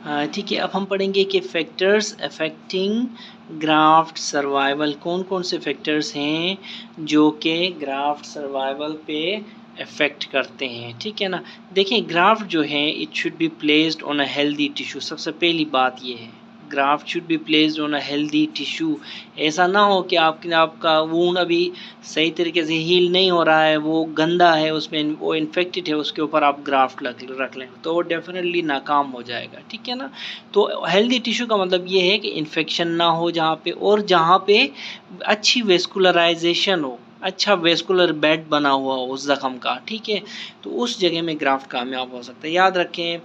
ठीक है, अब हम पढ़ेंगे कि फैक्टर्स अफेक्टिंग ग्राफ्ट सर्वाइवल, कौन कौन से फैक्टर्स हैं जो कि ग्राफ्ट सर्वाइवल पे अफेक्ट करते हैं। ठीक है ना, देखें ग्राफ्ट जो है it should be placed on a healthy tissue. सबसे पहली बात ये है graft should be placed on a healthy tissue. ऐसा ना हो कि आपका वूंड अभी सही तरीके से हील नहीं हो रहा है, वो गंदा है, उसमें वो इन्फेक्टेड है, उसके ऊपर आप ग्राफ्ट रख लें तो वो डेफिनेटली नाकाम हो जाएगा। ठीक है ना, तो हेल्दी टिश्यू का मतलब ये है कि इन्फेक्शन ना हो जहाँ पे, और जहाँ पे अच्छी वेस्कुलराइजेशन हो, अच्छा वेस्कुलर बेड बना हुआ हो उस जख्म का। ठीक है, तो उस जगह में ग्राफ्ट कामयाब हो सकता है। याद रखें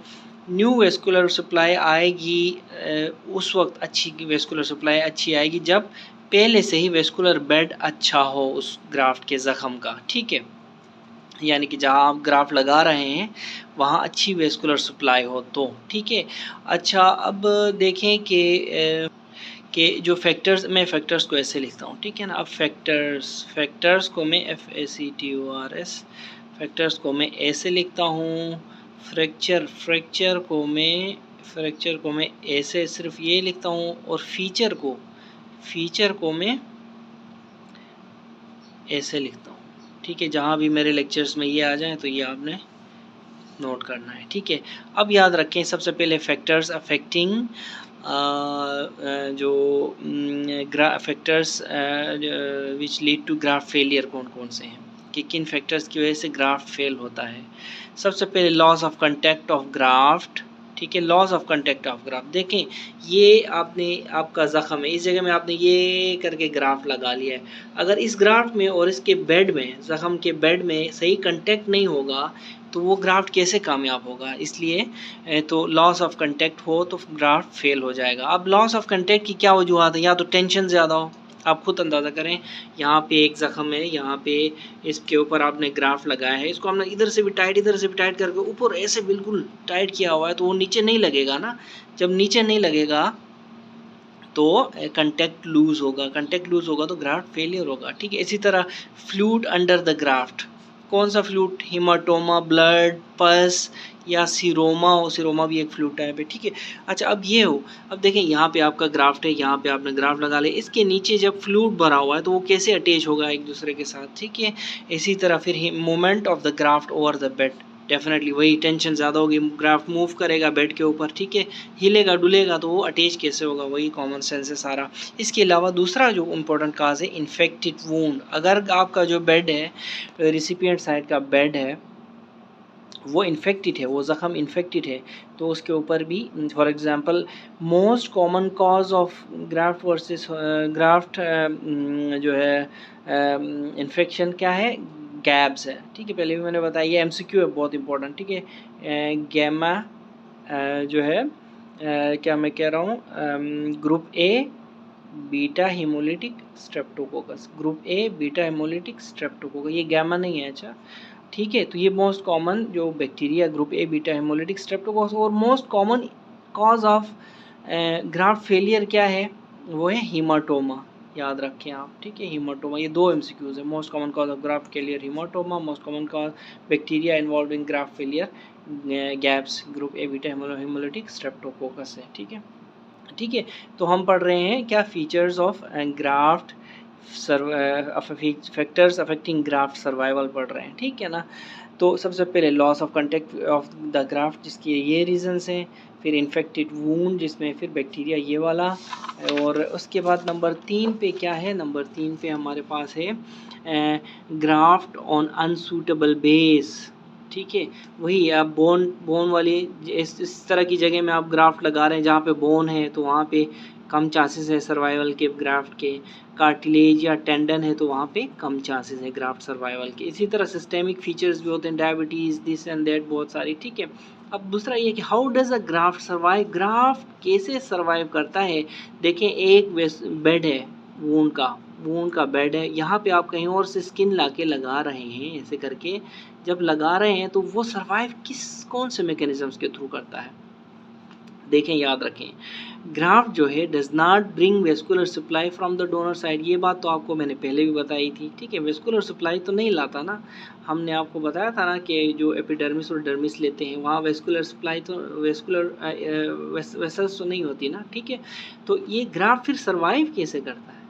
न्यू वेस्कुलर सप्लाई आएगी उस वक्त, अच्छी वेस्कुलर सप्लाई अच्छी आएगी जब पहले से ही वेस्कुलर बेड अच्छा हो उस ग्राफ्ट के ज़ख़म का। ठीक है, यानी कि जहाँ आप ग्राफ्ट लगा रहे हैं वहाँ अच्छी वेस्कुलर सप्लाई हो तो। ठीक है, अच्छा अब देखें कि जो फैक्टर्स, मैं फैक्टर्स को ऐसे लिखता हूँ। ठीक है ना, अब फैक्टर्स को मैं FACTORS फैक्टर्स को मैं ऐसे लिखता हूँ। फ्रैक्चर को मैं ऐसे सिर्फ ये लिखता हूँ, और फीचर को मैं ऐसे लिखता हूँ। ठीक है, जहाँ भी मेरे लेक्चर्स में ये आ जाए तो ये आपने नोट करना है। ठीक है, अब याद रखें सबसे पहले फैक्टर्स अफेक्टिंग जो factors which lead to graft failure कौन कौन से हैं, कि किन फैक्टर्स की वजह से ग्राफ्ट फेल होता है। सबसे पहले loss of contact of graft. ठीक है, loss of contact of graft, देखें ये आपका ज़ख़म है, इस जगह में आपने ये करके ग्राफ्ट लगा लिया है। अगर इस ग्राफ्ट में और इसके बेड में, ज़ख़म के बेड में सही कंटेक्ट नहीं होगा तो वो ग्राफ्ट कैसे कामयाब होगा। इसलिए तो लॉस ऑफ कंटेक्ट हो तो ग्राफ्ट फेल हो जाएगा। अब लॉस ऑफ कंटेक्ट की क्या वजूहत है, या तो टेंशन ज़्यादा हो, आप खुद अंदाज़ा करें, यहाँ पे एक ज़ख़म है, यहाँ पे इसके ऊपर आपने ग्राफ्ट लगाया है, इसको हमने इधर से भी टाइट करके ऊपर ऐसे बिल्कुल टाइट किया हुआ है, तो वो नीचे नहीं लगेगा ना। जब नीचे नहीं लगेगा तो कंटेक्ट लूज़ होगा तो ग्राफ्ट फेलियर होगा। ठीक है, इसी तरह फ्लूइड अंडर द ग्राफ्ट, कौन सा फ्लूइड, हिमाटोमा, ब्लड, पस या सीरोमा हो, सीरोमा भी एक फ्लूइड टाइप है। ठीक है, अच्छा अब ये हो, अब देखें यहाँ पे आपका ग्राफ्ट है, यहाँ पे आपने ग्राफ्ट लगा लिया, इसके नीचे जब फ्लूइड भरा हुआ है तो वो कैसे अटैच होगा एक दूसरे के साथ। ठीक है, इसी तरह फिर movement of the graft over the bed, definitely वही टेंशन ज़्यादा होगी, ग्राफ्ट मूव करेगा बेड के ऊपर। ठीक है, हिलेगा डुलेगा तो वो अटैच कैसे होगा, वही कॉमन सेंस है सारा। इसके अलावा दूसरा जो इम्पोर्टेंट काज है इन्फेक्टेड वूंड, अगर आपका जो बेड है, रिसिपिएंट साइड का बेड है, वो इन्फेक्टेड है, वो ज़ख़म इन्फेक्टेड है, तो उसके ऊपर भी, for example most common cause of graft versus graft जो है इन्फेक्शन क्या है, गैब्स है। ठीक है, पहले भी मैंने बताया, ये MCQ है बहुत इंपॉर्टेंट। ठीक है, गैमा जो है क्या मैं कह रहा हूँ, group A beta haemolytic streptococcus, group A beta haemolytic streptococcus, ये गैमा नहीं है। अच्छा ठीक है, तो ये मोस्ट कॉमन जो bacteria group A beta haemolytic streptococcus, और most common cause of graft failure क्या है, वो है हीमाटोमा। याद रखें आप। ठीक है, हीमाटोमा, ये दो MCQs है, most common cause of graft failure haematoma, most common cause bacteria involve in graft failure gaps, group A beta haemolytic Streptococcus है। ठीक है, ठीक है, तो हम पढ़ रहे हैं क्या, features of graft factors affecting graft survival पढ़ रहे हैं। ठीक है ना, तो सबसे पहले loss of contact of the graft, जिसके ये रीजंस हैं, फिर इन्फेक्टेड वूंड जिसमें फिर बैक्टीरिया ये वाला, और उसके बाद नंबर 3 पे क्या है, नंबर 3 पे हमारे पास है ग्राफ्ट ऑन अनसूटेबल बेस। ठीक है, वही आप बोन वाली इस तरह की जगह में आप ग्राफ्ट लगा रहे हैं जहाँ पे बोन है, तो वहाँ पे कम चांसेस है सर्वाइवल के ग्राफ्ट के। कार्टिलेज या टेंडन है तो वहाँ पे कम चांसेस है ग्राफ्ट सर्वाइवल के। इसी तरह सिस्टेमिक फीचर्स भी होते हैं, डायबिटीज़, दिस एंड दैट, बहुत सारी। ठीक है, अब दूसरा ये कि how does a graft survive, graft कैसे सर्वाइव करता है। देखें एक बेड है, वूंड का बेड है, यहाँ पे आप कहीं और से स्किन लाके लगा रहे हैं, ऐसे करके जब लगा रहे हैं तो वो सर्वाइव कौन से मैकेनिज्म्स के थ्रू करता है। देखें, याद रखें, ग्राफ्ट जो है does not bring vascular supply from the donor side. ये बात तो आपको मैंने पहले भी बताई थी, ठीक है। वेस्कुलर सप्लाई तो नहीं लाता ना, हमने आपको बताया था ना कि जो एपिडर्मिस और डर्मिस लेते हैं वहाँ वेस्कुलर सप्लाई तो वेस्कुलर वेसल्स तो नहीं होती ना, ठीक है। तो ये ग्राफ्ट फिर सर्वाइव कैसे करता है?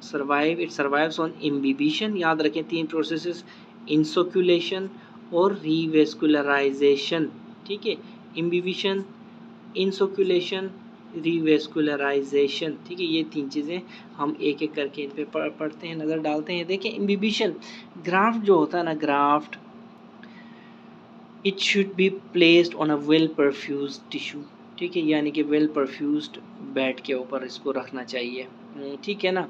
Survive, it survives on imbibition. याद रखें 3 प्रोसेसेस, इंसोक्यूलेशन और रीवेस्कुलराइजेशन, ठीक है। इम्बिबिशन, इंसोक्यूलेशन, रीवेस्कुलराइजेशन, ठीक है। ये 3 चीज़ें हम एक एक करके इन पे पढ़ते हैं, नज़र डालते हैं। देखें इम्बिबिशन, ग्राफ्ट जो होता है ना, graft it should be placed on a well perfused tissue, ठीक है, यानी कि वेल परफ्यूज्ड बेड के ऊपर इसको रखना चाहिए, ठीक है ना।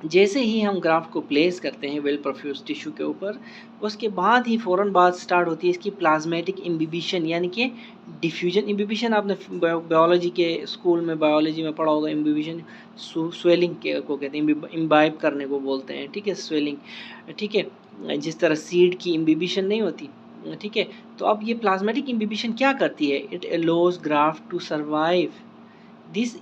जैसे ही हम ग्राफ्ट को प्लेस करते हैं वेल परफ्यूज टिश्यू के ऊपर, उसके बाद ही फ़ौरन बाद स्टार्ट होती है इसकी प्लाज्मेटिक इम्बिबिशन, यानी कि डिफ्यूजन। इम्बिबिशन आपने बायोलॉजी के स्कूल में बायोलॉजी में पढ़ा होगा। इम्बिबिशन स्वेलिंग के को कहते हैं, इम्बाइब करने को बोलते हैं, ठीक है, स्वेलिंग, ठीक है। जिस तरह सीड की इम्बिबिशन नहीं होती, ठीक है। तो अब ये प्लाज्मेटिक इम्बिबिशन क्या करती है? It allows graft to survive this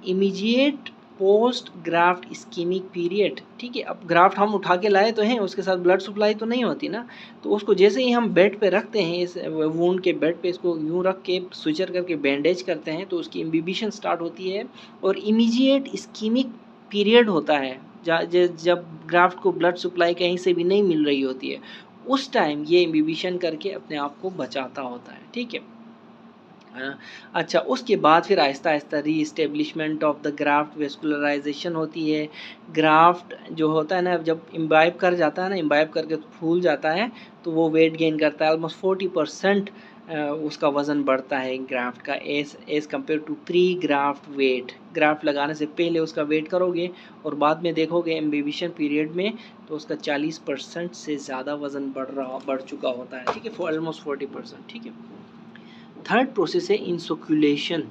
immediate post graft ischemic period, ठीक है। अब ग्राफ्ट हम उठा के लाए तो हैं, उसके साथ ब्लड सप्लाई तो नहीं होती ना, तो उसको जैसे ही हम बेड पे रखते हैं, इस वूंड के बेड पे इसको यूं रख के सुचर करके बैंडेज करते हैं, तो उसकी इम्बिबिशन स्टार्ट होती है और इमीडिएट इस्कीमिक पीरियड होता है। जब ग्राफ्ट को ब्लड सप्लाई कहीं से भी नहीं मिल रही होती है, उस टाइम ये इम्बिबिशन करके अपने आप को बचाता होता है, ठीक है। अच्छा, उसके बाद फिर आहिस्ता आहिस्ता री establishment of the graft, vascularisation होती है। ग्राफ्ट जो होता है ना, जब इम्बाइब कर जाता है ना, इम्बाइब करके फूल जाता है, तो वो वेट गेन करता है, ऑलमोस्ट 40% उसका वज़न बढ़ता है ग्राफ्ट का as compare to pre graft weight. Graft लगाने से पहले उसका वेट करोगे और बाद में देखोगे इम्बिबिशन पीरियड में, तो उसका 40% से ज़्यादा वज़न बढ़ चुका होता है, ठीक है, ऑलमोस्ट 40%, ठीक है। थर्ड प्रोसेस है इंसोक्यूलेशन।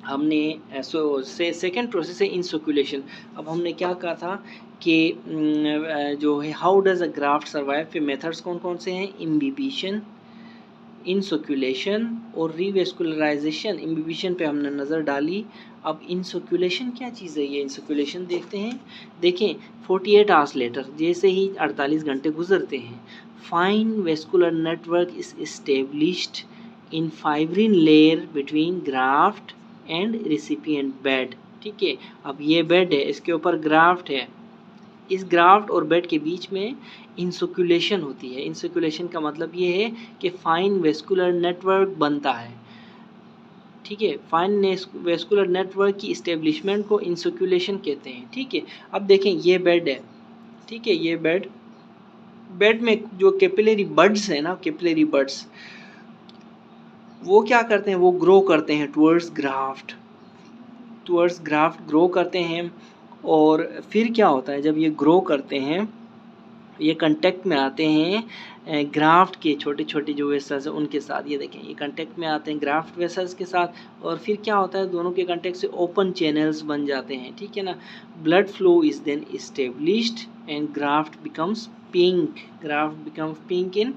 हमने सेकेंड प्रोसेस है इंसोक्यूलेशन। अब हमने क्या कहा था कि जो है how does a graft survive, फिर मेथड्स कौन कौन से हैं? इम्बिबिशन, इंसोक्यूलेशन और रीवेस्कुलराइजेशन। इम्बिबिशन पे हमने नज़र डाली। अब इंसोक्यूलेशन क्या चीज़ है? ये इंसोक्यूलेशन देखते हैं। देखें 48 आवर्स लेटर, जैसे ही 48 घंटे गुजरते हैं, fine vascular network is established in fibrin layer between graft and recipient bed, ठीक है। अब ये बेड है, इसके ऊपर ग्राफ्ट है, इस ग्राफ्ट और बेड के बीच में इंसोक्यूलेशन होती है। इंसोक्यूलेशन का मतलब ये है कि फाइन वेस्कुलर नेटवर्क बनता है, ठीक है। फाइन वेस्कुलर नेटवर्क की इस्टेब्लिशमेंट को इंसोक्यूलेशन कहते हैं, ठीक है। अब देखें ये बेड है, ठीक है, ये बेड में जो कैपिलरी बड्स है ना, कैपिलरी बड्स वो क्या करते हैं? वो ग्रो करते हैं टुवर्ड्स ग्राफ्ट ग्रो करते हैं। और फिर क्या होता है? जब ये ग्रो करते हैं, ये कांटेक्ट में आते हैं ग्राफ्ट के छोटे छोटे जो वेसल्स हैं उनके साथ। ये देखें, ये कांटेक्ट में आते हैं ग्राफ्ट वेसल्स के साथ, और फिर क्या होता है? दोनों के कांटेक्ट से ओपन चैनल्स बन जाते हैं, ठीक है ना। Blood flow is then established and graft becomes pink in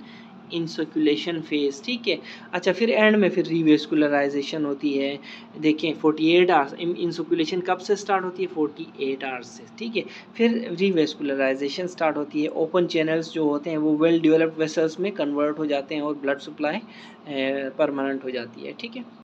inosculation phase, ठीक है। अच्छा, फिर एंड में फिर रीवेस्कुलराइजेशन होती है। देखें 48 आवर्स, इंसर्कुलेशन कब से स्टार्ट होती है? 48 आवर्स से, ठीक है। फिर रीवेस्कुलराइजेशन स्टार्ट होती है। ओपन चैनल्स जो होते हैं वो वेल डेवलप्ड वेसल्स में कन्वर्ट हो जाते हैं और ब्लड सप्लाई परमानेंट हो जाती है, ठीक है।